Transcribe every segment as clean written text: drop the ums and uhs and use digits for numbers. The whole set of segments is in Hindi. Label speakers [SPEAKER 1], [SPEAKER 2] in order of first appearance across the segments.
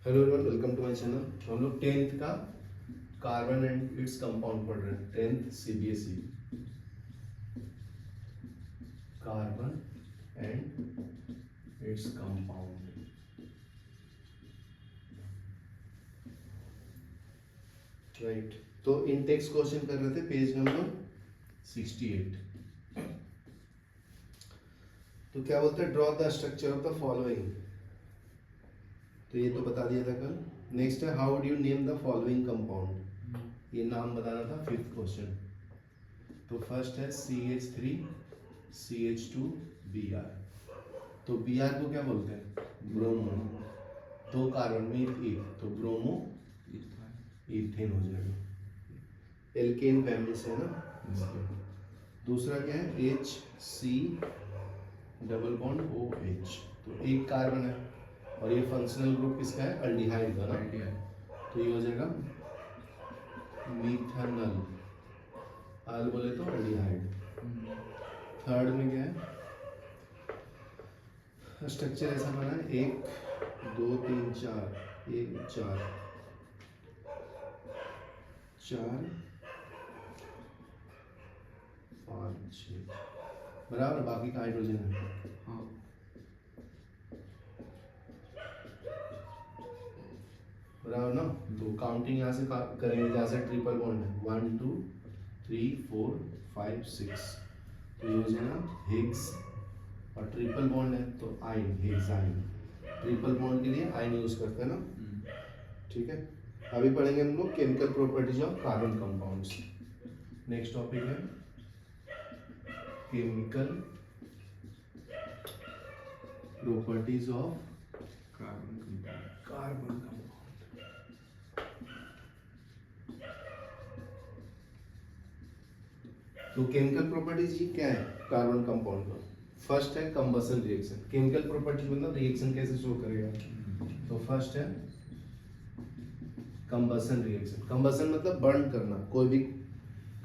[SPEAKER 1] Hello everyone, welcome to my channel. हम लोग 10th का कार्बन एंड इट्स कंपाउंड पढ़ रहे हैं। 10th CBSE carbon and its compound. Right, तो इन टेक्स्ट क्वेश्चन कर रहे थे, पेज नंबर 68। तो क्या बोलते हैं, draw the structure of the following. तो ये तो बता दिया था कल। नेक्स्ट है, how do you name the following compound. ये नाम बताना था, 5th क्वेश्चन। तो फर्स्ट है CH3 CH2 Br। तो Br को क्या बोलते हैं, ब्रोमो। दो कार्बन में एक, तो ब्रोमो इथेन हो जाएगा। एल्केन फैमिली से है ना। दूसरा क्या है, HC डबल बॉन्ड OH। तो एक कार्बन है और ये फंक्शनल ग्रुप किसका है, अल्डिहाइड का ना। तो ये हो जाएगा मिथानल। अल बोले तो अल्डिहाइड। थर्ड में क्या है, स्ट्रक्चर ऐसा बना है, 1 2 3 4, 1 4 4 5 6 बराबर। बाकी का हाइड्रोजन है। बराबर ना। तो काउंटिंग यहाँ से करेंगे, जहाँ से ट्रिपल बॉन्ड है, 1 2 3 4 5 6। तो ये हो जाएगा हिग्स। और ट्रिपल बॉन्ड है तो आइन, हेक्साइन। ट्रिपल बॉन्ड के लिए आइन यूज करते हैं ना। ठीक है, अभी पढ़ेंगे हम लोग chemical properties of carbon compounds. Next topic है chemical properties of carbon compound. तो केमिकल प्रॉपर्टीज ये क्या है कार्बन कंपाउंड का। फर्स्ट है कंबसन रिएक्शन। केमिकल प्रॉपर्टीज मतलब रिएक्शन कैसे शो करेगा। तो फर्स्ट है कंबसन रिएक्शन। कंबसन मतलब बर्न करना। कोई भी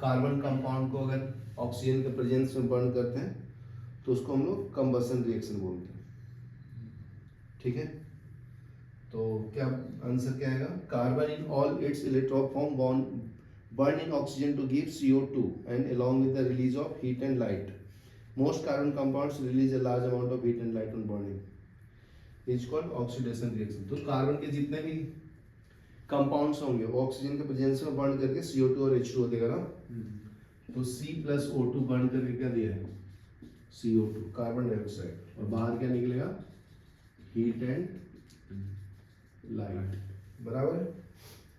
[SPEAKER 1] कार्बन कंपाउंड को अगर ऑक्सीजन के प्रेजेंस में बर्न करते हैं तो उसको हम लोग कंबसन रिएक्शन बोलते हैं। ठीक है, तो क्या आंसर क्या आएगा, carbon in all it's electron form burn in oxygen to give CO2 and along with the release of heat and light. Most carbon compounds release a large amount of heat and light on burning. It's called oxidation reaction. तो कार्बन के जितने भी कंपाउंड्स होंगे वो ऑक्सीजन के प्रेजेंस में बर्न करके CO2 और H2O देगा ना। तो C + O2 बर्न करके क्या दिया है, CO2 कार्बन डाइऑक्साइड, और बाहर क्या निकलेगा, हीट एंड लाइट। बराबर है।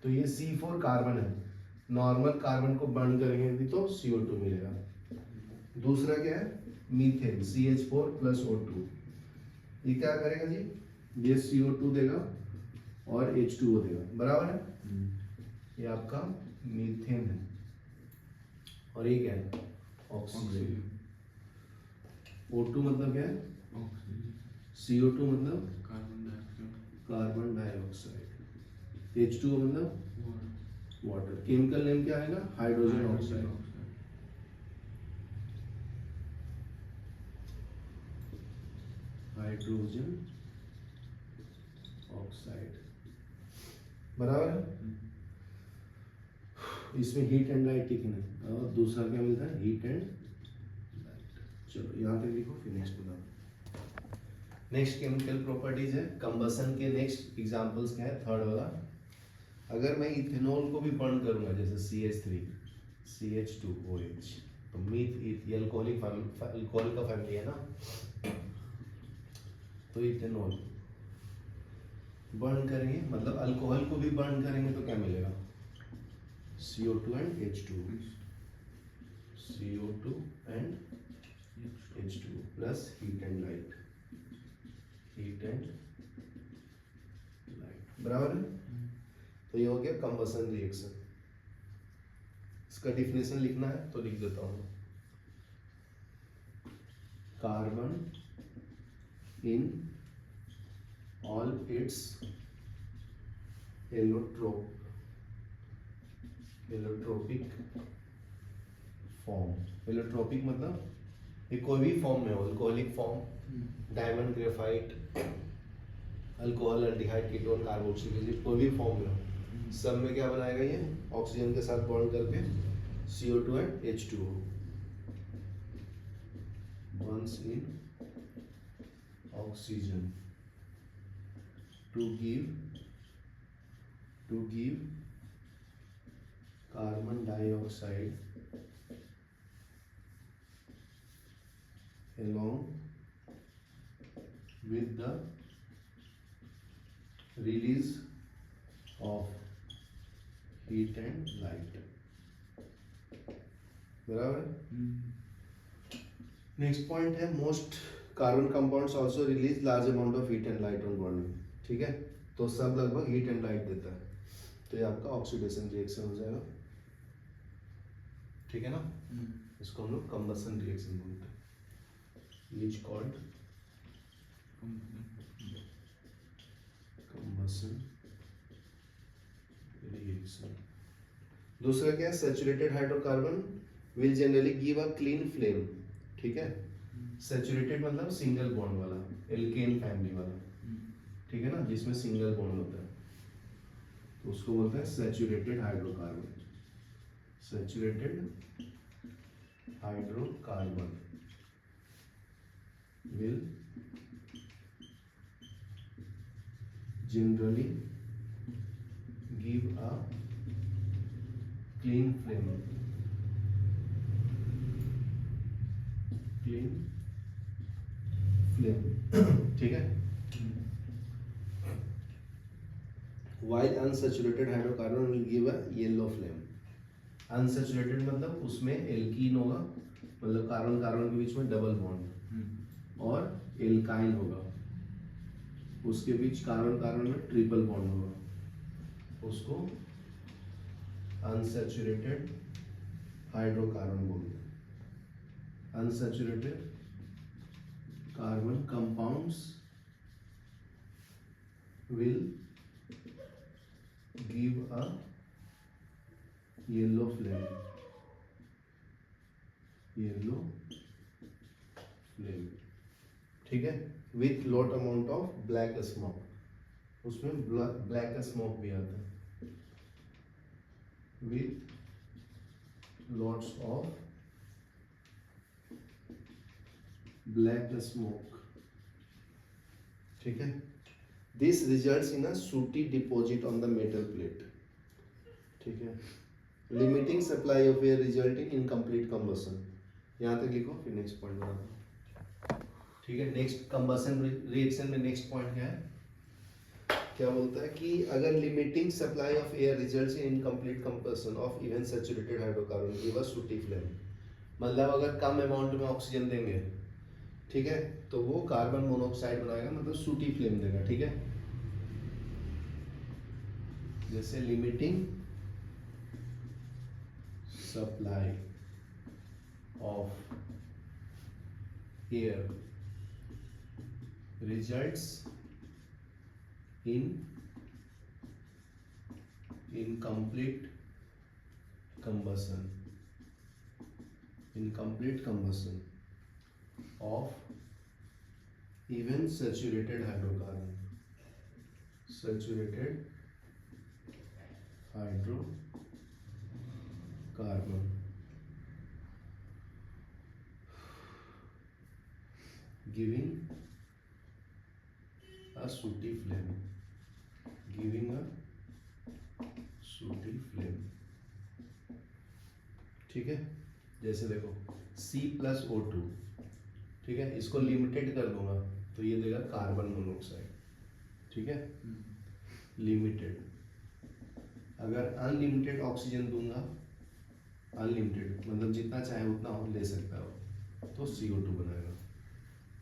[SPEAKER 1] तो ये C4 कार्बन है। नॉर्मल कार्बन को बर्न करेंगे भी तो CO2 मिलेगा। दूसरा क्या है, मीथेन, CH4 + O2। ये क्या करेगा जी, ये CO2 देगा और H2O देगा। बराबर है। ये आपका मीथेन है और ये क्या है, ऑक्सीजन। O2 मतलब क्या है, CO2 मतलब कार्बन डाइऑक्साइड, H2O मतलब वाटर। केमिकल नेम क्या आएगा, हाइड्रोजन ऑक्साइड। Hydrogen oxide. बराबर है। इसमें हीट एंड लाइट ठीक है, और दूसरा क्या मिलता है, हीट एंड लाइट। चलो यहाँ तक लिखो, फिर नेक्स्ट बताओ। नेक्स्ट केमिकल प्रॉपर्टीज है कंबसन के। नेक्स्ट एग्जांपल्स क्या है, थर्ड वाला। अगर मैं इथेनॉल को भी बर्न करूंगा, जैसे CH3 CH2OH, तो मीथ अल्कोहलिक का फैमिली है ना। तो इथेनॉल बर्न करेंगे, मतलब अल्कोहल को भी बर्न करेंगे तो क्या मिलेगा, CO2 and H2, CO2 and H2 plus heat and light, heat and light. बराबर है। तो ये हो गया कंबसन रिएक्शन। इसका डिफिनेशन लिखना है तो लिख देता हूं, carbon in all it's allotropic form. Allotropic मतलब ये कोई भी फॉर्म में हो, alcoholic form, diamond graphite, alcohol, aldehyde, ketone, carboxylic acid, कोई भी फॉर्म में हो, सब में क्या बनाएगा ये ऑक्सीजन के साथ बॉन्ड करके CO2 and H2O bonds in oxygen to give carbon dioxide along with the release of heat and light. बराबर। नेक्स्ट पॉइंट है most carbon compounds also release large amount of heat and light on bonding. ठीक है, तो सब लगभग हीट एंड लाइट देता है, तो ये आपका ऑक्सीडेशन रिएक्शन हो जाएगा। ठीक है ना, इसको हम लोग कंबसन रिएक्शन बोलते हैं, इज कॉल्ड कंबसन रिएक्शन। दूसरा क्या है, saturated hydrocarbon will generally give a clean flame. ठीक है, सैचुरेटेड मतलब सिंगल बॉन्ड वाला, एल्केन फैमिली वाला। ठीक है ना, जिसमें सिंगल बॉन्ड होता है, तो उसको बोलते हैं saturated hydrocarbon. Saturated hydrocarbon will generally give a clean flame, ठीक है। while unsaturated hydrocarbon will give a yellow flame। Unsaturated मतलब उसमें एल्कीन होगा, मतलब कार्बन कार्बन के बीच में डबल बॉन्ड, और एल्काइन होगा, उसके बीच कार्बन कार्बन में ट्रिपल बॉन्ड होगा, उसको अनसैचुरेटेड हाइड्रोकार्बन बोलते हैं। Unsaturated carbon compounds will give a yellow flame, ठीक है, with lot amount of black smoke, उसमें ब्लैक स्मोक भी आता है, with lots of black smoke. ठीक है, दिस रिजल्ट्स इन अ सूटी deposit on the metal plate. ठीक है, limiting supply of air result in incomplete combustion. यहाँ तक लिखो, फिर नेक्स्ट पॉइंट बनाओ। ठीक है, नेक्स्ट कंबसन रिएक्शन में नेक्स्ट पॉइंट क्या है, क्या बोलता है कि अगर limiting supply of air results in incomplete combustion of even saturated hydrocarbon give a सूटी फ्लेम। मतलब अगर कम अमाउंट में ऑक्सीजन देंगे, ठीक है, तो वो कार्बन मोनोऑक्साइड बनाएगा, मतलब सूटी फ्लेम देगा। ठीक है, जैसे limiting supply of air results in incomplete combustion of even saturated hydrocarbon giving a sooty flame, ठीक है। जैसे देखो C+O2, ठीक है, इसको लिमिटेड कर दूंगा तो ये देगा कार्बन मोनोऑक्साइड। ठीक है, लिमिटेड। अगर अनलिमिटेड ऑक्सीजन दूंगा, अनलिमिटेड मतलब जितना चाहे उतना ले सकता हो, तो CO2 बनाएगा।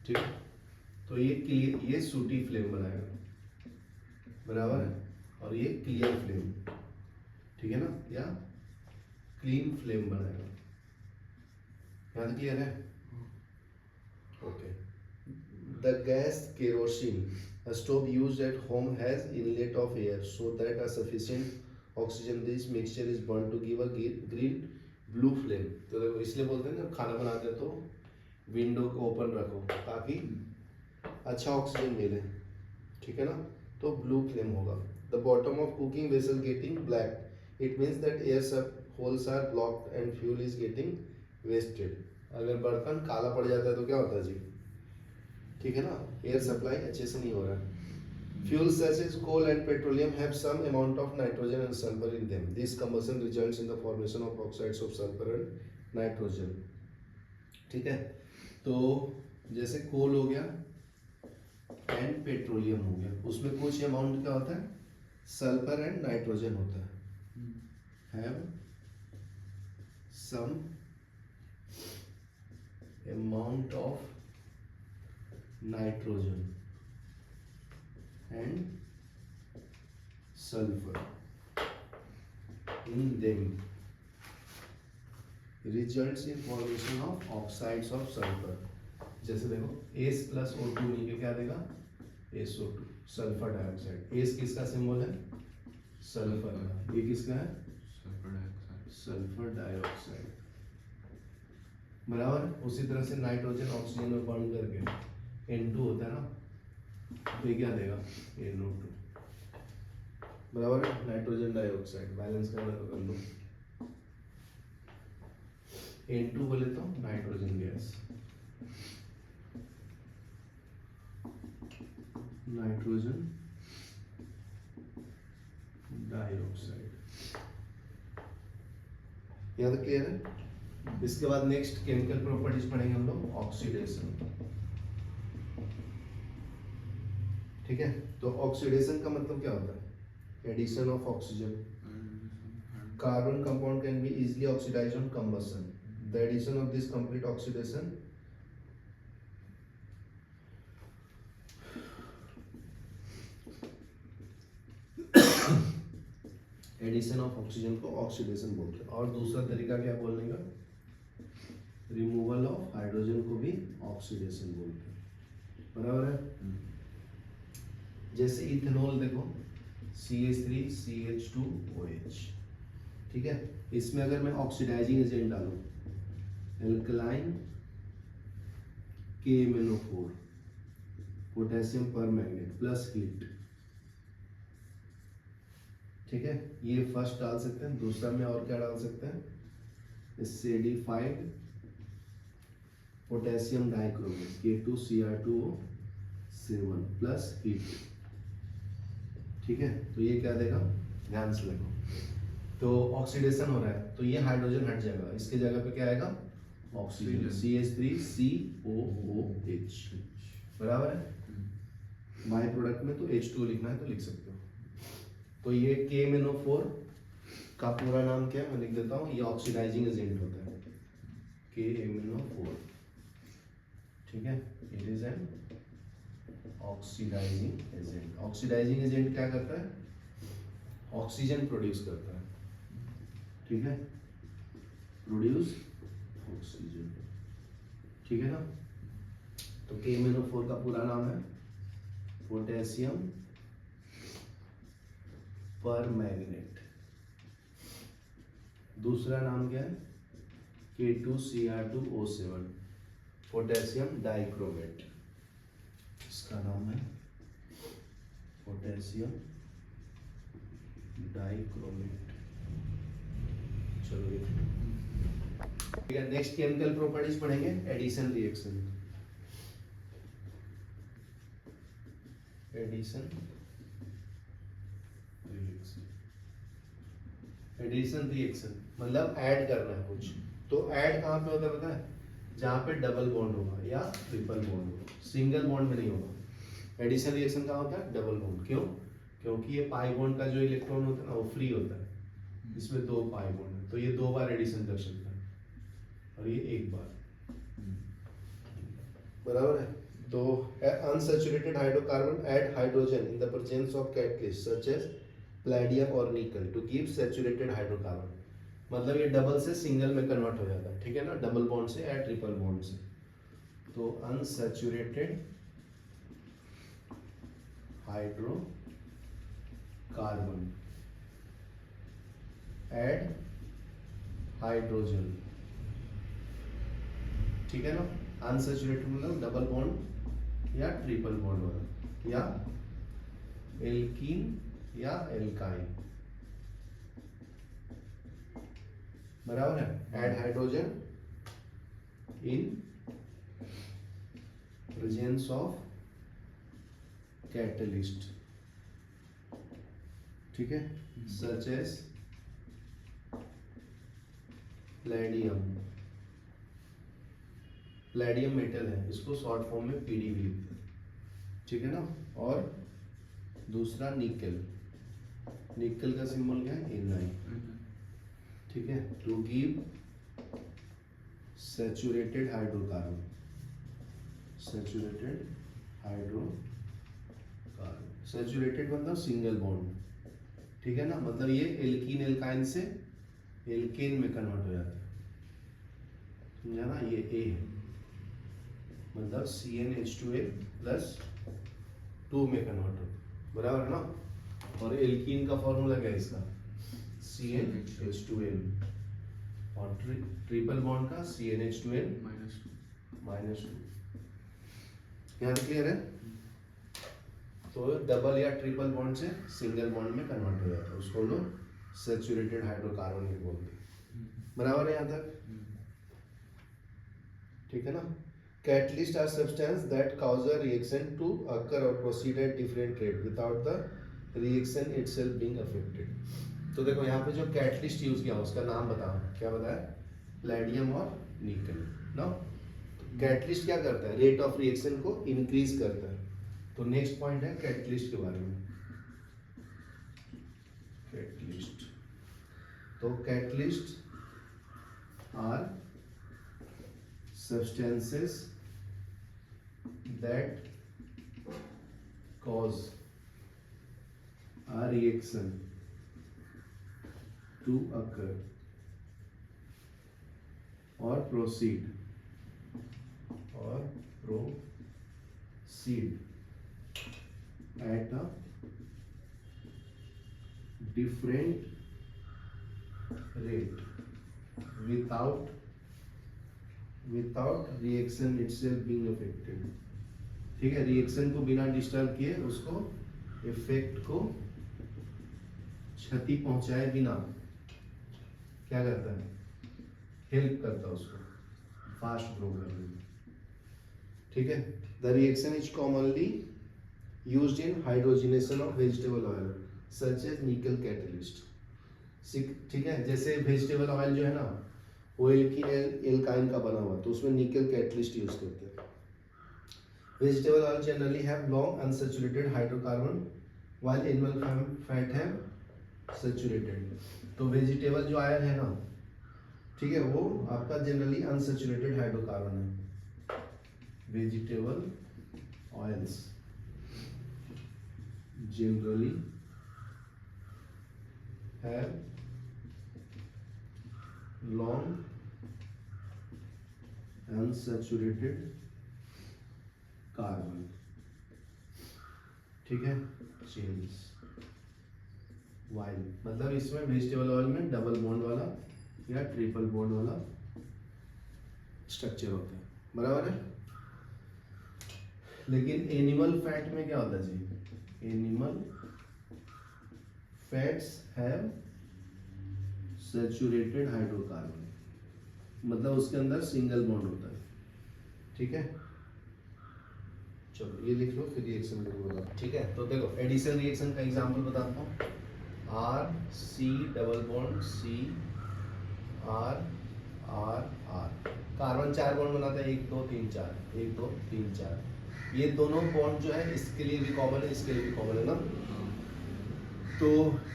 [SPEAKER 1] ठीक है, तो ये सूटी फ्लेम बनाएगा, बराबर है, और ये क्लियर फ्लेम, ठीक है ना, या क्लीन फ्लेम बनाएगा। यहाँ तक क्लियर है? Okay. The gas kerosene, a stove used at home has inlet of air so that a sufficient oxygen rich mixture is burned to give a green blue flame। तो देखो इसलिए बोलते हैं ना, खाना बनाते हैं तो विंडो को ओपन रखो ताकि अच्छा ऑक्सीजन मिले। ठीक है ना, तो ब्लू फ्लेम होगा। The bottom of cooking vessel getting black, it means that air सब holes are blocked and fuel is getting wasted. अगर बर्तन काला पड़ जाता है तो क्या होता है जी, ठीक है ना, एयर सप्लाई अच्छे से नहीं हो रहा है। Fuels such as coal and petroleum have some amount of nitrogen and sulfur in them. This combustion results in the formation of oxides of sulfur and nitrogen. ठीक है, तो जैसे कोल हो गया एंड पेट्रोलियम हो गया, उसमें कुछ अमाउंट क्या होता है, सल्फर एंड नाइट्रोजन होता है, have some amount of nitrogen and sulfur in them, results in formation of oxides of sulfur. जैसे देखो As plus O2 मिलके क्या देगा, SO2, सल्फर डाइऑक्साइड। As किसका सिंबल है, सल्फर का, ये किसका है, सल्फर डाइऑक्साइड, बराबर। उसी तरह से नाइट्रोजन ऑक्सीजन में बॉन्ड करके N2 होता है ना, तो ये क्या देगा, NO2, बराबर है, नाइट्रोजन डाइऑक्साइड। बैलेंस करना तो कर लो, N2 बोले तो नाइट्रोजन गैस, नाइट्रोजन डाइऑक्साइड। यहाँ तक क्लियर है। इसके बाद नेक्स्ट केमिकल प्रॉपर्टीज पढ़ेंगे हम लोग, ऑक्सीडेशन। ठीक है, तो ऑक्सीडेशन का मतलब क्या होता है, addition of oxygen. Carbon compound can be easily oxidized on combustion. The addition of this complete oxidation addition of oxygen को ऑक्सीडेशन बोलते हैं। और दूसरा तरीका क्या बोलने का, रिमूवल ऑफ हाइड्रोजन को भी ऑक्सीडेशन बोलते हैं, बराबर है। जैसे इथेनॉल देखो, CH3CH2OH, ठीक है, इसमें अगर मैं ऑक्सीडाइजिंग एजेंट डालूं, alkaline KMnO4, potassium permanganate plus heat, ठीक है, ये फर्स्ट डाल सकते हैं। दूसरा में और क्या डाल सकते हैं, acidified potassium dichromate K2Cr2O7 plus heat, ठीक है, तो ये क्या देगा, ध्यान से देखो, तो ऑक्सीडेशन हो रहा है तो ये हाइड्रोजन हट जाएगा, इसके जगह पे क्या आएगा, ऑक्सीजन, CH3COOH, बराबर है। बाय प्रोडक्ट में तो H2 लिखना है तो लिख सकते हो। तो ये KMnO4 का पूरा नाम क्या है, मैं लिख देता हूँ, ये ऑक्सीडाइजिंग एजेंट होता है, KMnO4, ठीक है, it is an oxidizing agent. Oxidizing agent क्या करता है, ऑक्सीजन प्रोड्यूस करता है, ठीक है, प्रोड्यूस ऑक्सीजन, ठीक है ना। तो KMnO4 का पूरा नाम है पोटेशियम परमैंगनेट। दूसरा नाम क्या है, K2Cr2O7, पोटेशियम डाइक्रोमेट, इसका नाम है पोटेशियम डाइक्रोमेट। चलो ये ठीक है। नेक्स्ट केमिकल प्रॉपर्टीज पढ़ेंगे, addition reaction. Addition addition reaction मतलब ऐड करना है कुछ, तो ऐड कहाँ पे होता है पता है, जहाँ पे डबल बॉन्ड होगा या ट्रिपल बॉन्ड होगा, सिंगल बॉन्ड में नहीं होगा। एडिशन रिएक्शन कहाँ होता है, डबल बॉन्ड। क्यों, क्योंकि ये पाई बॉन्ड का जो इलेक्ट्रॉन होता है ना वो फ्री होता है, इसमें दो पाई बॉन्ड है, तो ये दो बार एडिशन कर सकता है और ये एक बार, बराबर है। तो unsaturated hydrocarbon add hydrogen in the presence of catalyst such as palladium और nickel to give saturated hydrocarbon. मतलब ये डबल से सिंगल में कन्वर्ट हो जाता है, ठीक है ना, डबल बॉन्ड से या ट्रिपल बॉन्ड से। तो अनसैचुरेटेड हाइड्रोकार्बन ऐड हाइड्रोजन, ठीक है ना। अनसैचुरेटेड मतलब डबल बॉन्ड या ट्रिपल बॉन्ड वाला, या एल्कीन या एल्काइन, बराबर है। Add hydrogen in presence of catalyst, ठीक है, such as palladium, palladium metal है, इसको शॉर्ट फॉर्म में पीडी भी लिखते हैं, ठीक है ना। और दूसरा निकल, निकल का सिंबल क्या है, Na, ठीक है, to give saturated hydrocarbon, saturated hydrocarbon, saturated मतलब सिंगल बॉन्ड, ठीक है ना, मतलब ये एल्कीन एल्काइन से एल्केन में कन्वर्ट हो जाता है, समझा ना। ये ए है, मतलब CnH2n प्लस 2 में कन्वर्ट हो, बराबर है ना। और एल्कीन का फॉर्मूला क्या है इसका, CnH2n, और ट्रिपल बॉन्ड का CnH2n -2। यहाँ तक क्लियर है। तो डबल या ट्रिपल बॉन्ड से सिंगल बॉन्ड में कन्वर्ट हो जाता है, उसको लोग सैचुरेटेड हाइड्रोकार्बन भी बोलते हैं, बराबर है यहाँ तक, ठीक है ना। Catalysts are substance that cause a reaction to occur or proceed at different rate without the reaction itself being affected। तो देखो यहाँ पे जो कैटलिस्ट यूज किया उसका नाम बताओ, क्या बताया, प्लेडियम और निकल ना। कैटलिस्ट क्या करता है, रेट ऑफ रिएक्शन को इंक्रीज करता है। तो नेक्स्ट पॉइंट है कैटलिस्ट के बारे में, कैटलिस्ट। तो catalyst are substances that cause a reaction to occur or proceed at a different rate without reaction itself being affected, ठीक है। रिएक्शन को बिना डिस्टर्ब किए, उसको इफेक्ट को क्षति पहुंचाए बिना क्या करता है, हेल्प करता है उसको फास्ट ग्रो करने में, ठीक है। The reaction is commonly used in hydrogenation of vegetable oil such as nickel catalyst, ठीक है। जैसे वेजिटेबल ऑयल जो है ना वो एल्काइन का बना हुआ, तो उसमें निकल कैटलिस्ट यूज करते हैं। Vegetable oil generally have long unsaturated hydrocarbon while animal fat have saturated. तो वेजिटेबल जो ऑयल है ना, ठीक है, वो आपका जनरली अनसैचुरेटेड हाइड्रोकार्बन है। Vegetable oils generally have long unsaturated carbon, ठीक है, चेन्स वाइल, मतलब इसमें वेजिटेबल ऑयल में डबल बॉन्ड वाला या ट्रिपल बॉन्ड वाला स्ट्रक्चर होता है, बराबर है। लेकिन एनिमल फैट में क्या होता है जी, animal fats have saturated hydrocarbon, मतलब उसके अंदर सिंगल बॉन्ड होता है, ठीक है। चलो ये लिख लो, फिर रिएक्शन करूंगा, ठीक है। तो देखो एडिशन रिएक्शन का एग्जांपल बताता हूँ। R C double bond C R R R, carbon 4 bond बनाता है, 1 2 3 4, 1 2 3 4। ये दोनों बॉन्ड जो है इसके लिए भी कॉमन है, इसके लिए भी कॉमन है ना। तो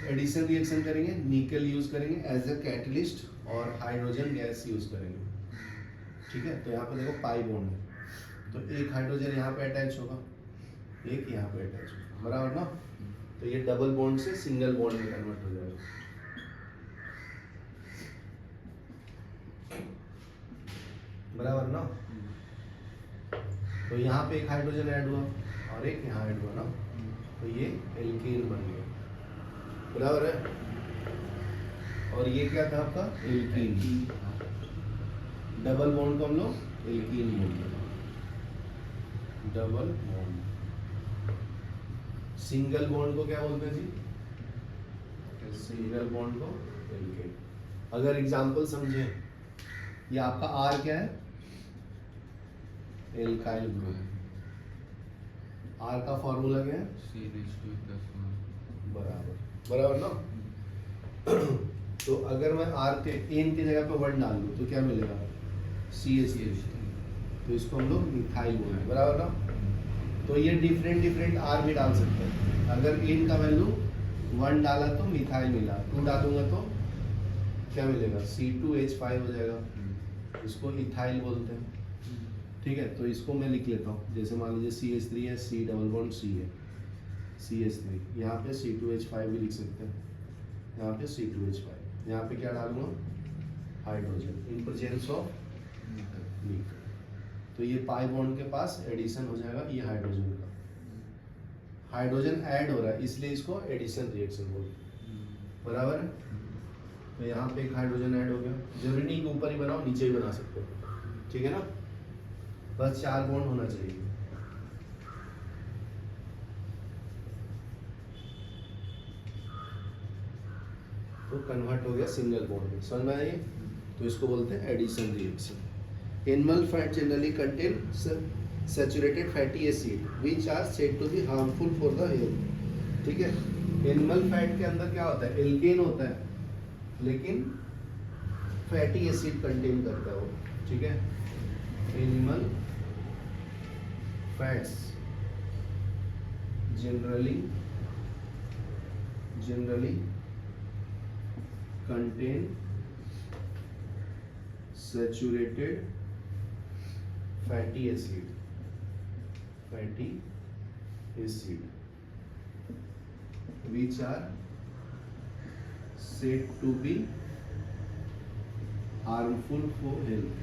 [SPEAKER 1] एडिशन रिएक्शन करेंगे, निकल यूज करेंगे एज अ कैटलिस्ट और हाइड्रोजन गैस यूज करेंगे, ठीक है। तो यहाँ पे देखो पाई बॉन्ड है, तो एक हाइड्रोजन यहाँ पे अटैच होगा, एक यहाँ पे अटैच होगा, बराबर ना। तो ये डबल बॉन्ड से सिंगल बॉन्ड में कन्वर्ट हो जाएगा, बराबर ना। तो यहाँ पे एक हाइड्रोजन ऐड हुआ और एक यहाँ ऐड हुआ ना, तो ये एल्कीन बन गया, बराबर है। और ये क्या था आपका, एल्कीन, डबल बॉन्ड को हम लोग एल्कीन बोलते हैं, डबल बॉन्ड सिंगल बॉन्ड को क्या बोलते हैं जी? सिंगल बॉन्ड को एल्केन। अगर एग्जांपल समझे, ये आपका आर क्या है? Alkyl group. आर का फॉर्मूला क्या है? बराबर बराबर ना। तो अगर मैं आर के एन की जगह पे 1 डाल दूं तो क्या मिलेगा? CH3। तो इसको हम लोग मिथाइल बोलेंगे, बराबर ना। तो ये डिफरेंट आर भी डाल सकते हैं। अगर एन का वैल्यू 1 डाला तो मिथाइल मिला, 2 डालूंगा तो क्या मिलेगा? C2H5 हो जाएगा। इसको इथाइल बोलते हैं, ठीक है। तो इसको मैं लिख लेता हूँ, जैसे मान लीजिए CH3 है, C डबल बॉन्ड C है, CH3, यहाँ पे C2H5 भी लिख सकते हैं, यहाँ पे C2H5, यहाँ पे क्या डालूंगा? Hydrogen in presence of nickel. तो ये पाई बॉन्ड के पास एडिशन हो जाएगा, ये हाइड्रोजन का, हाइड्रोजन ऐड हो रहा है इसलिए इसको एडिशन रिएक्शन बोलते हैं, बराबर है। तो यहाँ पे एक हाइड्रोजन ऐड हो गया, जरूरी नहीं कि ऊपर ही बनाओ, नीचे भी बना सकते हो, ठीक है ना। बस 4 बॉन्ड होना चाहिए। तो कन्वर्ट हो गया सिंगल बॉन्ड में, समझ में आइए। तो इसको बोलते हैं addition reaction. Animal fat generally contain saturated fatty acid which are said to be harmful for the health, ठीक है। एनिमल फैट के अंदर क्या होता है? एल्केन होता है, लेकिन फैटी एसिड कंटेन करता है वो, ठीक है। Animal fats generally contain saturated fatty acid which are said to be harmful for health,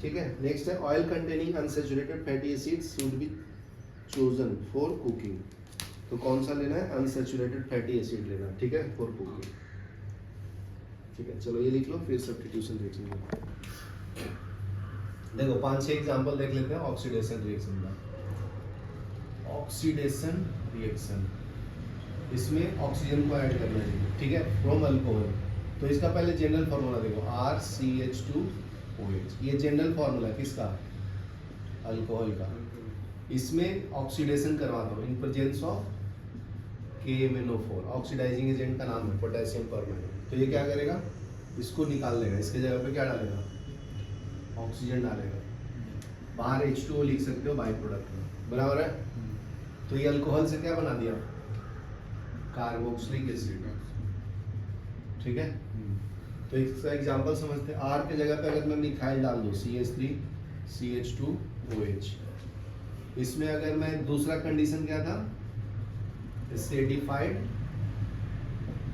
[SPEAKER 1] ठीक है। नेक्स्ट है oil containing unsaturated fatty acids should be chosen for cooking. तो कौन सा लेना है? अनसैचुरेटेड फैटी एसिड लेना, ठीक है, फॉर कुकिंग, ठीक है। चलो ये लिख लो, फिर सब्स्टिट्यूशन रिएक्शन देखो 5-6 एग्जांपल देख लेते हैं ऑक्सीडेशन रिएक्शन का। ऑक्सीडेशन रिएक्शन, इसमें ऑक्सीजन को ऐड करना चाहिए, ठीक है, फ्रॉम अल्कोहल। तो इसका पहले जनरल फॉर्मूला देखो, RCH2OH, ये जनरल फॉर्मूला किसका? अल्कोहल का। इसमें ऑक्सीडेशन करवाता हूँ in presence of KMnO4, oxidizing agent का नाम है पोटेशियम परमैंगनेट। तो ये क्या करेगा? इसको निकाल लेगा, इसके जगह पे क्या डालेगा? ऑक्सीजन डालेगा, बाहर H2O लिख सकते हो बाई प्रोडक्ट में, बराबर है। तो ये अल्कोहल से क्या बना दिया? कार्बोक्सिलिक एसिड, ठीक है। तो इसका एग्जांपल समझते हैं। R के जगह पे अगर मैं मिथाइल डाल दूं CH3CH2OH, इसमें अगर मैं दूसरा कंडीशन क्या था? एसिडिफाइड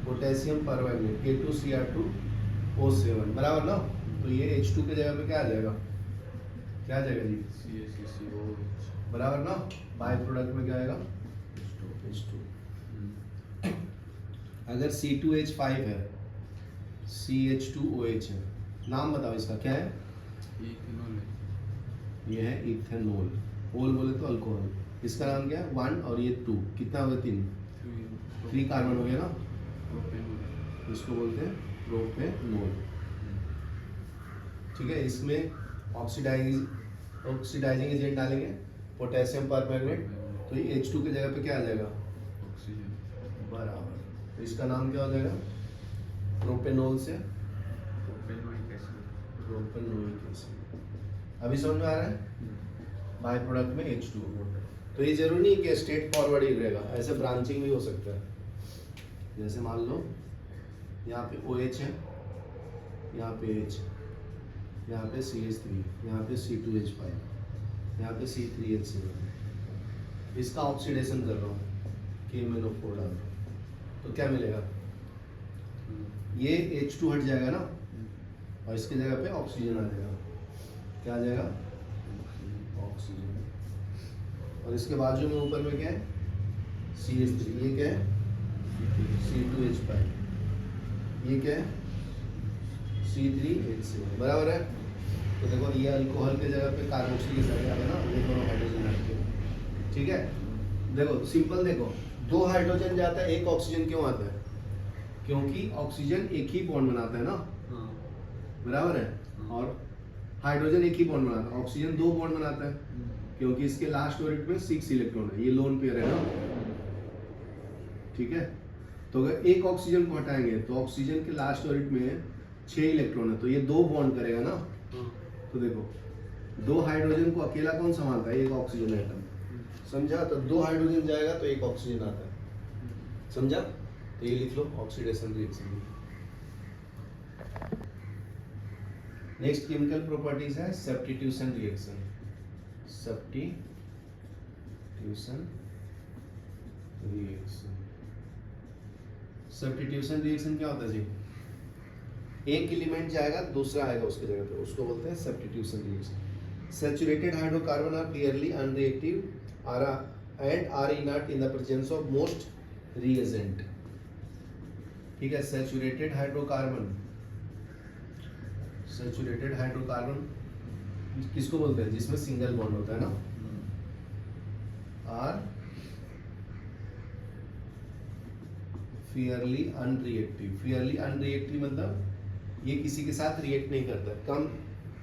[SPEAKER 1] पोटेशियम परमैंगनेट K2Cr2O7, बराबर ना। तो ये H2 के जगह पे क्या आ जाएगा? क्या आ जाएगा जी? CH3COH, बराबर ना। बाय प्रोडक्ट में क्या आएगा? H2। अगर C2H5 है, CH2OH है, नाम बताओ इसका क्या है? इथेनॉल है। ये है इथेनॉल, ओल बोले तो अल्कोहल। इसका नाम क्या है? 1 और ये 2, कितना हो गया? 3 कार्बन हो गया ना। इसको बोलते हैं प्रोपेनॉल, ठीक है। इसमें ऑक्सीडाइजिंग एजेंट डालेंगे पोटेशियम परमैंगनेट, तो ये H2 की जगह पे क्या आ जाएगा? ऑक्सीजन, बराबर। तो इसका नाम क्या हो जाएगा? प्रोपेनॉल से प्रोपेनोइक एसिड। अभी समझ में आ रहा है? बाय प्रोडक्ट में H2O। तो ये जरूरी नहीं कि स्ट्रेट फॉरवर्ड ही रहेगा, ऐसे ब्रांचिंग भी हो सकता है। जैसे मान लो यहाँ पे OH है, यहाँ पे H, यहाँ पे CH3, यहाँ पे C2H5, यहाँ पे C3H7, इसका ऑक्सीडेशन कर रहा हूँ, KMnO4 डाल रहा हूँ, तो क्या मिलेगा? ये H2 हट जाएगा ना, और इसके जगह पे ऑक्सीजन आ जाएगा। क्या आ जाएगा? ऑक्सीजन। और इसके बाजू में ऊपर में क्या है? CH3, ये क्या है? C2H5, ये क्या है? C3H7, बराबर है। तो देखो ये अल्कोहल के जगह पे कार्बोक्सिलिक एसिड आ गया ना, ये दोनों हाइड्रोजन ऐड किए, ठीक है। देखो सिंपल, देखो 2 हाइड्रोजन जाता है, 1 ऑक्सीजन क्यों आता है? क्योंकि ऑक्सीजन एक ही बॉन्ड बनाता है ना, बराबर है, और हाइड्रोजन एक ही बॉन्ड बनाता है, ऑक्सीजन 2 बॉन्ड बनाता है, क्योंकि इसके लास्ट ऑर्बिट में 6 इलेक्ट्रॉन है, ये लोन पेयर है ना, ठीक है। तो अगर 1 ऑक्सीजन को हटाएंगे तो ऑक्सीजन के लास्ट ऑर्बिट में 6 इलेक्ट्रॉन है, तो ये 2 बॉन्ड करेगा ना। तो देखो 2 हाइड्रोजन को अकेला कौन संभालता है? 1 ऑक्सीजन एटम, समझा। तो 2 हाइड्रोजन जाएगा तो 1 ऑक्सीजन आता है, समझा। तो ये लिख लो oxidation reaction. Next chemical properties है substitution reaction. Substitution reaction, substitution reaction क्या होता है जी? एक एलिमेंट जाएगा दूसरा आएगा उसके जगह पे, उसको बोलते हैं substitution reaction. Saturated hydrocarbon are clearly unreactive are inert in the presence of most reagent, ठीक है। सैचुरेटेड हाइड्रोकार्बन किसको बोलते हैं? जिसमें सिंगल बॉन्ड होता है ना, आर फियरली अनरिएक्टिव मतलब ये किसी के साथ रिएक्ट नहीं करता, कम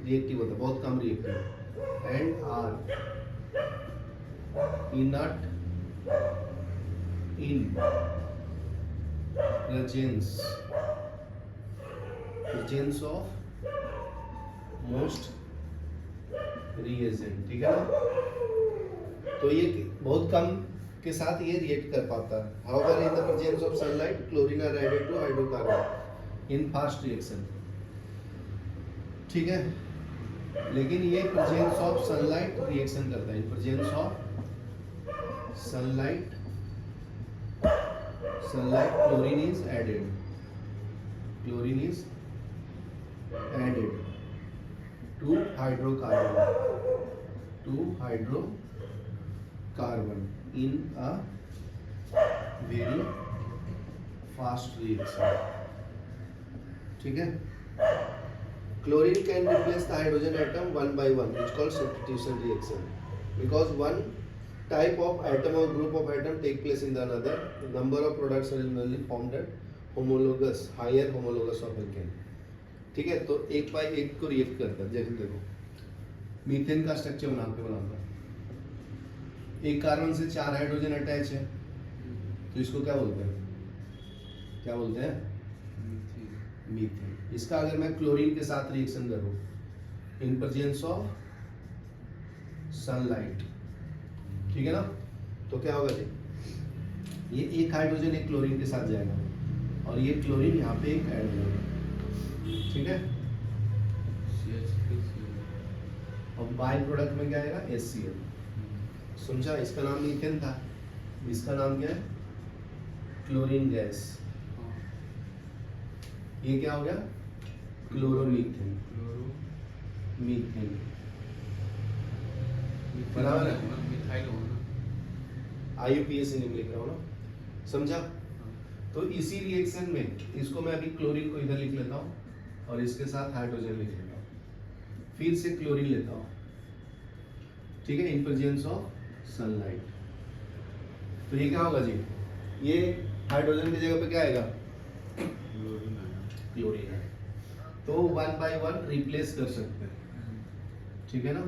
[SPEAKER 1] रिएक्टिव होता है, बहुत कम reactive, and are inert in presence of most reagent, ठीक है ना। तो ये बहुत कम के साथ ये रिएक्ट कर पाता है। However in the presence of sunlight chlorine are added to hydrocarbon in fast reaction, ठीक है। लेकिन ये प्रेजेंस ऑफ सनलाइट रिएक्शन करता है, in presence of sunlight chlorine is added to hydrocarbon in a very fast reaction, ठीक है। Chlorine can replace the hydrogen atom one by one, which is called substitution reaction, because one type of atom or group of atom take place in the another. The number of products are generally formed at higher homologous of alkane, ठीक है। तो एक बाय एक को रिएक्ट करता है। जैसे देखो मीथेन का स्ट्रक्चर बनाता एक कार्बन से 4 हाइड्रोजन अटैच है, तो इसको क्या बोलते हैं? मीथेन। इसका अगर मैं क्लोरीन के साथ रिएक्शन करूं इन प्रेजेंस ऑफ सनलाइट, ठीक है ना, तो क्या होगा जी? ये एक हाइड्रोजन एक क्लोरीन के साथ जाएगा और ये क्लोरीन यहाँ पे एक ऐड होगा, ठीक है। और बाय प्रोडक्ट में क्या आएगा? HCl, समझा। इसका नाम मीथेन था, इसका नाम क्या है? Chlorine gas. ये क्या हो गया? क्लोरोमीथेन, बराबर है। IUPAC लिख रहा हूँ ना, समझा। तो इसी रिएक्शन में इसको मैं अभी क्लोरीन को इधर लिख लेता हूँ और इसके साथ हाइड्रोजन लिख लेता हूँ, फिर से क्लोरीन लेता हूँ, ठीक है, इन प्रेजेंस ऑफ सनलाइट। तो ये क्या होगा जी? ये हाइड्रोजन की जगह पे क्या आएगा? क्लोरीन है। तो 1 by 1 रिप्लेस कर सकते हैं, ठीक है ना।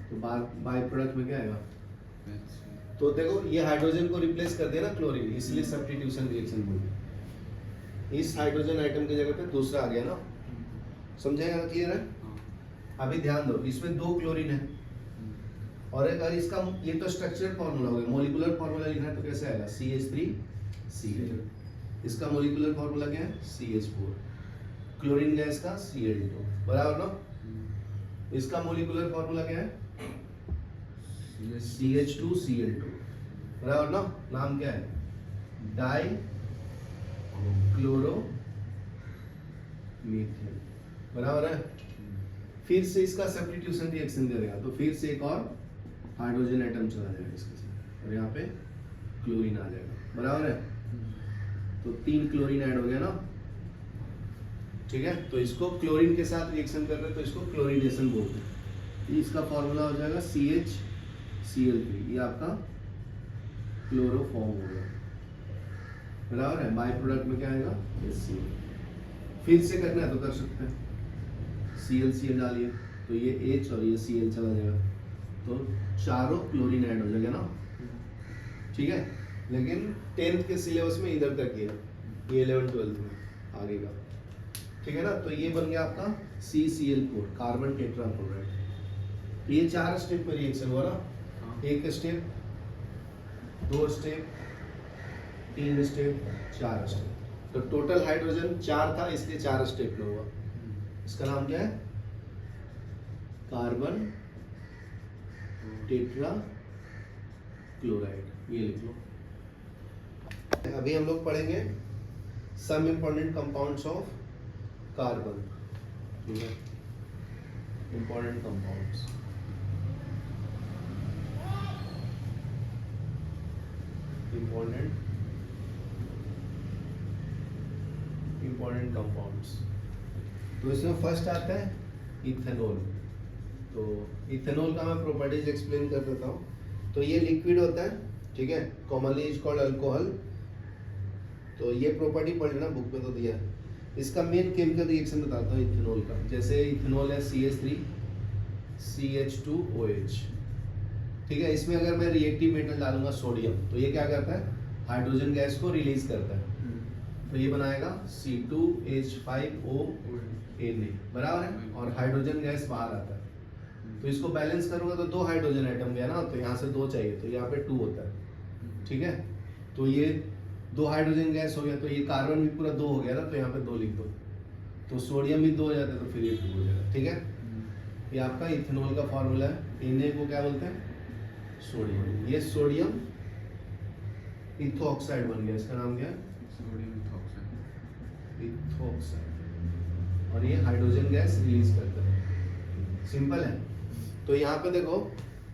[SPEAKER 1] तो बाय प्रोडक्ट में क्या आएगा? तो देखो ये हाइड्रोजन को रिप्लेस कर दिया ना क्लोरीन, इसलिए सब्स्टिट्यूशन रिएक्शन बोलते। इस हाइड्रोजन आइटम की जगह पे दूसरा आ गया ना, समझेगा ना? क्लियर है? अभी ध्यान दो, इसमें 2 क्लोरीन है और अगर इसका ये तो स्ट्रक्चरल फार्मूला हो गया, मॉलिक्यूलर फार्मूला लिखना है तो कैसे आएगा? CH3Cl। इसका मॉलिक्यूलर फार्मूला क्या है? CH4। क्लोरीन गैस का Cl2, बराबर ना। इसका मॉलिक्यूलर फार्मूला क्या है? CH2Cl2, बराबर ना। नाम क्या है? डाई क्लोरोमीथेन, बराबर है। फिर से इसका सब्स्टिट्यूशन रिएक्शन दे देगा तो फिर से एक और हाइड्रोजन एटम चला जाएगा इसके साथ और यहाँ पे क्लोरीन आ जाएगा, बराबर है। तो 3 क्लोरीन ऐड हो गया ना, ठीक है। तो इसको क्लोरीन के साथ रिएक्शन कर रहे हैं तो इसको क्लोरीनेशन बोलते हैं। इसका फॉर्मूला हो जाएगा CHCl3, ये आपका क्लोरोफॉर्म होगा, बराबर है। बाई प्रोडक्ट में क्या आएगा, HCl। फिर से करना है तो कर सकते हैं, ClCl डालिए तो ये H और ये Cl चला जाएगा, तो चारों क्लोरीन ऐड हो जाएगा ना, ठीक है। लेकिन 10th के सिलेबस में इधर तक ये 11th-12th में आगे का, ठीक है ना। तो ये बन गया आपका CCl4, कार्बन टेट्राक्लोराइड। तो ये 4 स्टेप में रिएक्शन हुआ ना, 1 स्टेप, 2 स्टेप, 3 स्टेप, 4 स्टेप। तो टोटल हाइड्रोजन 4 था, इसलिए 4 स्टेप में हुआ। इसका नाम क्या है, कार्बन टेट्राक्लोराइड, ये लिख लो। अभी हम लोग पढ़ेंगे some important compounds of carbon, ठीक है, इंपॉर्टेंट कंपाउंड्स। Important compounds. तो इसमें फर्स्ट आता है इथेनॉल। तो इथेनॉल का मैं प्रॉपर्टीज एक्सप्लेन कर देता हूँ। तो ये लिक्विड होता है, ठीक है, कॉमनली इज कॉल्ड अल्कोहल। तो ये प्रॉपर्टी पढ़ लेना, बुक में तो दिया है। इसका मेन केमिकल रिएक्शन बताता हूँ इथेनॉल का। जैसे इथेनॉल है CH3CH2OH, ठीक है। इसमें अगर मैं रिएक्टिव मेटल डालूंगा सोडियम, तो ये क्या करता है, हाइड्रोजन गैस को रिलीज करता है। तो ये बनाएगा C2H5ONA, बराबर है, और हाइड्रोजन गैस बाहर आता है। तो इसको बैलेंस करूंगा तो 2 हाइड्रोजन एटम गया ना, तो यहाँ से 2 चाहिए, तो यहाँ पे 2 होता है, ठीक है। तो ये 2 हाइड्रोजन गैस हो गया, तो ये कार्बन भी पूरा 2 हो गया ना, तो यहाँ पे 2 लिख दो। तो सोडियम भी 2 हो जाता है, तो फिर ये 2 हो जाएगा, ठीक है। ये आपका इथेनॉल का फॉर्मूला है। Na को क्या बोलते हैं, सोडियम। ये सोडियम इथोक्साइड बन गया, इसका नाम क्या है, सोडियम इथोक्साइड। और ये हाइड्रोजन गैस रिलीज करता है, सिंपल है। तो यहाँ पे देखो,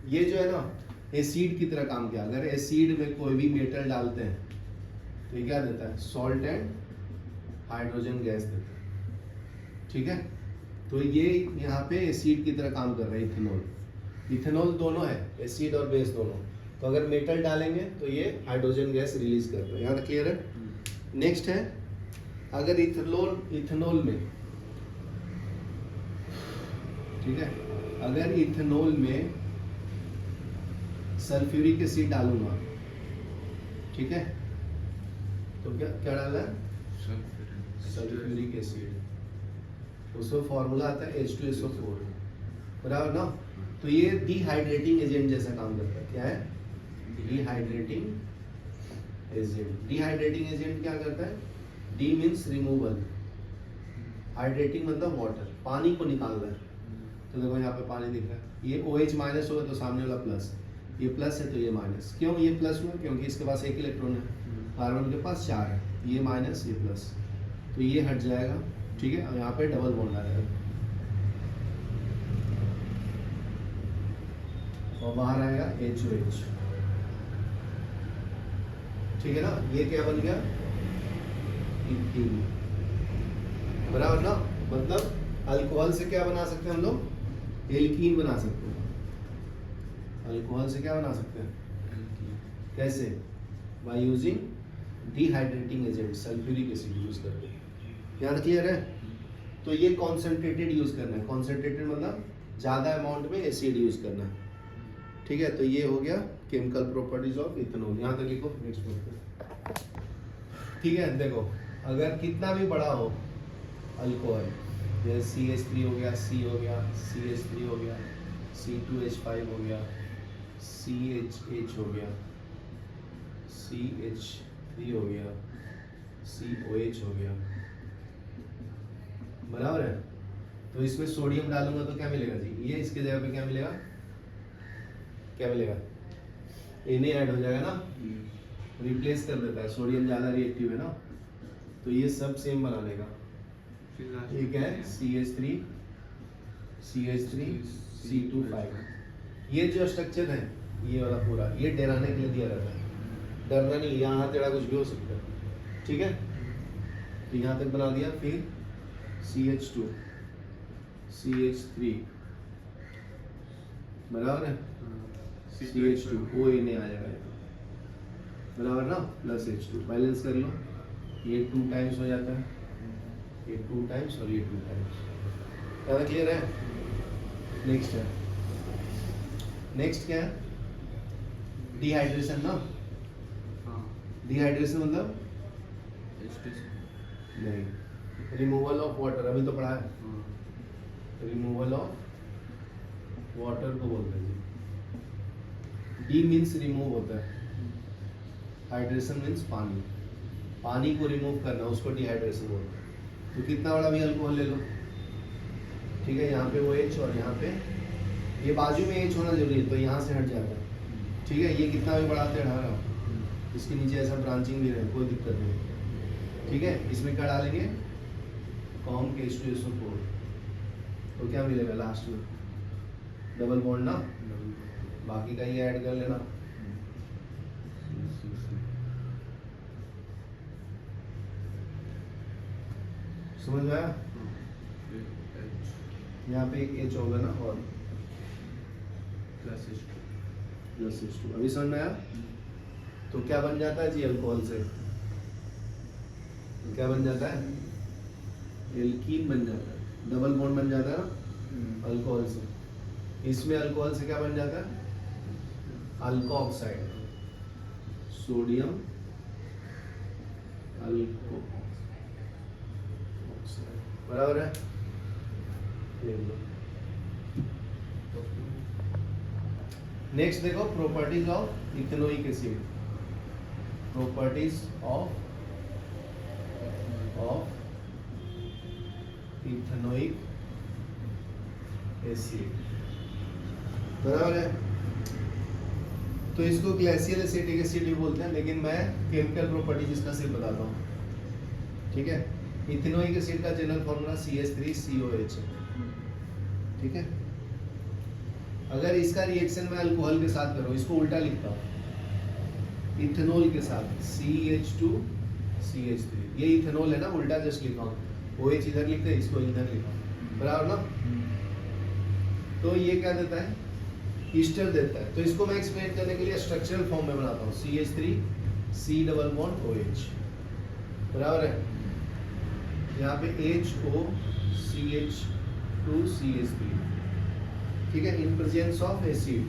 [SPEAKER 1] ये जो है ना, एसिड की तरह काम किया। अगर एसिड में कोई भी मेटल डालते हैं तो ये क्या देता है, सॉल्ट एंड हाइड्रोजन गैस देता है, ठीक है। तो ये यहाँ पे एसिड की तरह काम कर रहा है इथेनॉल। इथेनॉल दोनों है, एसिड और बेस दोनों। तो अगर मेटल डालेंगे तो ये हाइड्रोजन गैस रिलीज करता है। यहाँ तक क्लियर है। नेक्स्ट है, अगर इथेनॉल में, ठीक है, अगर इथेनॉल में सल्फ्यूरिक एसिड डालूंगा, ठीक है, तो क्या क्या डालना है, सल्फ्यूरिक एसिड। उसमें फॉर्मूला आता है H2SO4, बराबर ना। तो ये डिहाइड्रेटिंग एजेंट जैसा काम करता है। क्या है, डिहाइड्रेटिंग एजेंट। डिहाइड्रेटिंग एजेंट क्या करता है, डी मीन्स रिमूवल, हाइड्रेटिंग मतलब वाटर, पानी को निकालना है। तो देखो यहाँ पे पानी दिख रहा है, ये OH माइनस होगा तो सामने वाला प्लस, ये प्लस है तो ये माइनस। क्यों ये प्लस हुआ, क्योंकि इसके पास 1 इलेक्ट्रॉन है, कार्बन के पास 4 है, ये माइनस ये प्लस, तो ये हट जाएगा, ठीक है। और यहाँ पे डबल बॉन्ड आ जाएगा और बाहर आएगा HOH, ठीक है ना। ये क्या बन गया, इथीन, बराबर ना। मतलब अल्कोहल से क्या बना सकते हैं हम लोग, एल्कीन बना सकते हैं। अल्कोहल से क्या बना सकते हैं, कैसे, by using dehydrating agent, sulphuric acid use करके। यहाँ क्लियर है। तो ये कॉन्सेंट्रेटेड यूज करना है। कॉन्सेंट्रेटेड मतलब ज्यादा अमाउंट में एसिड यूज करना है, ठीक है। तो ये हो गया केमिकल प्रॉपर्टीज ऑफ इथेनॉल। यहाँ तक लिखो, नेक्स्ट पढ़ते, ठीक है। देखो, अगर कितना भी बड़ा हो अल्कोहल, जैसे CH3 हो गया, C हो गया, CH3 हो गया, C2H5 हो गया, CHH हो गया, CH3 हो गया, COH हो गया, बराबर है। तो इसमें सोडियम डालूंगा तो क्या मिलेगा जी, ये इसके जगह पे क्या मिलेगा, क्या मिलेगा, Na ऐड हो जाएगा ना, रिप्लेस कर देता है। सोडियम ज्यादा रिएक्टिव है ना, तो ये सब सेम बना लेगा। ठीक है, CH3 C2 ये जो स्ट्रक्चर है, ये वाला पूरा, ये डराने के लिए दिया रहता है। डरना नहीं, यहाँ टेढ़ा कुछ भी हो सकता है, ठीक है, तो यहाँ तक बना दिया। फिर CH2 CH3 बराबर है, CH2 O A आ जाएगा बराबर ना, प्लस H2 बैलेंस कर लो, ये 2 टाइम्स हो जाता है, ये 2 टाइम्स और ये 2 टाइम्स। ज़्यादा क्लियर है? नेक्स्ट है, नेक्स्ट क्या है? डिहाइड्रेशन ना। डिहाइड्रेशन मतलब नहीं, रिमूवल ऑफ वाटर, अभी तो पढ़ा है, रिमूवल ऑफ वाटर को बोलते हैं जी। डी मीन्स रिमूव होता है, हाइड्रेशन मीन्स पानी, पानी को रिमूव करना उसको डिहाइड्रेशन बोलते हैं। तो कितना बड़ा भी अल्कोहल ले लो, ठीक है, यहाँ पे वो H और यहाँ पे ये बाजू में H होना जरूरी है, तो यहाँ से हट जाता है, ठीक है। ये कितना भी बढ़ाते हैं ढारा, इसके नीचे ऐसा ब्रांचिंग भी रहे, कोई दिक्कत नहीं, ठीक है। इसमें क्या डालेंगे? कॉम के H2SO4, तो क्या मिलेगा लास्ट में? डबल बॉन्ड ना, बाकी का ये ऐड कर लेना। समझ में आया? यहाँ पे एक H होगा ना और प्लस H2, अभी समझ में आया? तो क्या बन जाता है जी अल्कोहल से? तो क्या बन जाता है? एल्कीन बन जाता है, डबल बॉन्ड बन जाता है ना अल्कोहल से। इसमें अल्कोहल से क्या बन जाता है? अल्कोऑक्साइड, सोडियम अल्कोऑक्साइड, बराबर है। नेक्स्ट देखो, properties of ethanoic acid, properties of ethanoic acid, बराबर है। तो इसको ग्लेशियल एसिटिक एसिड भी बोलते हैं, लेकिन मैं केमिकल प्रॉपर्टीज इसका सिर्फ बताता हूँ, ठीक है। इथेनोइक एसिड का जनरल फॉर्मूला CH3COH है, ठीक है। अगर इसका रिएक्शन मैं अल्कोहल के साथ करूँ, इसको उल्टा लिखता हूँ, इथेनॉल के साथ CH2CH3, ये इथेनॉल है ना, उल्टा जस्ट लिखा हूँ, OH इधर लिखते हैं, इसको इधर लिखा, बराबर ना। तो ये क्या देता है? ईस्टर देता है। तो इसको मैं एक्सप्लेन करने के लिए स्ट्रक्चरल फॉर्म में बनाता हूँ, CH3C डबल बॉन्ड OH, बराबर है। यहाँ पे HO CH2CH3, ठीक है, इन प्रेजेंस ऑफ एसिड,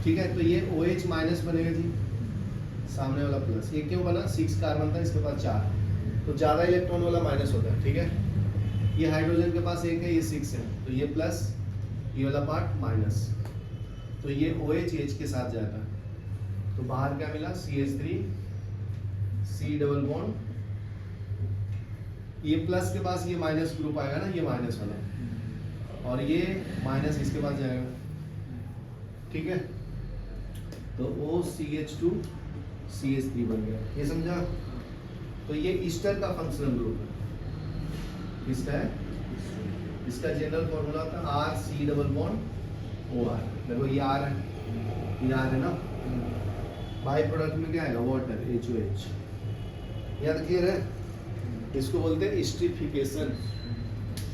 [SPEAKER 1] ठीक है। तो ये OH माइनस बनेगा जी, सामने वाला प्लस। ये क्यों बना? 6 कार्बन था, इसके पास 4, तो ज़्यादा इलेक्ट्रॉन वाला माइनस होता है, ठीक है। ये हाइड्रोजन के पास 1 है, ये 6 है, तो ये प्लस, ये वाला पार्ट माइनस, तो ये OH H के साथ जाता है। तो बाहर क्या मिला? CH3C डबल बॉन्ड, ये प्लस के पास ये माइनस ग्रुप आएगा ना, ये माइनस वाला, और ये माइनस इसके पास जाएगा, ठीक है। तो OCH2CH3 बन गया, ये समझा? तो ये ईस्टर का फंक्शनल ग्रुप है, किसका है? इसका जनरल फॉर्मूला था RC डबल बॉन्ड OR, देखो ये R है, ये R है ना, बाई प्रोडक्ट में क्या आएगा? Water, HOH। याद क्लियर है? इसको बोलते हैं एस्टरिफिकेशन।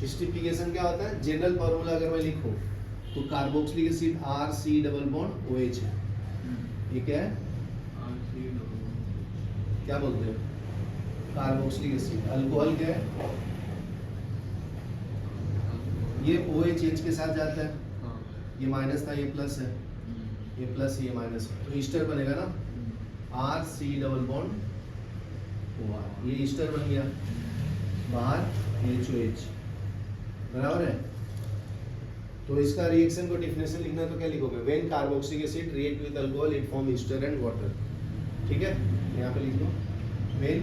[SPEAKER 1] एस्टरिफिकेशन क्या होता है? जनरल फॉर्मूला अगर मैं लिखूं तो carboxylic acid RC double bond OH है, ये क्या है? क्या बोलते हैं? Carboxylic acid. अल्कोहल क्या है? ये OH H के साथ जाता है, ये माइनस था, ये प्लस है, ये प्लस, ये माइनस है, तो ईस्टर बनेगा ना, RC डबल बॉन्ड OR, ये ईस्टर बन गया, बाहर HOH, बराबर है। तो इसका रिएक्शन को डेफिनेशन लिखना तो क्या लिखोगे? When carboxylic acid react with alcohol it form ester and water, ठीक है। यहाँ पे लिख लो, when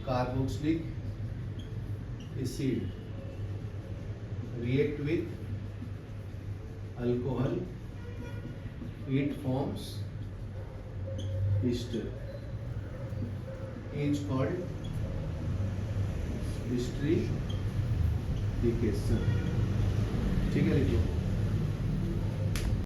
[SPEAKER 1] carboxylic acid react with alcohol it forms ester, is called esterification, ठीक है। लिखो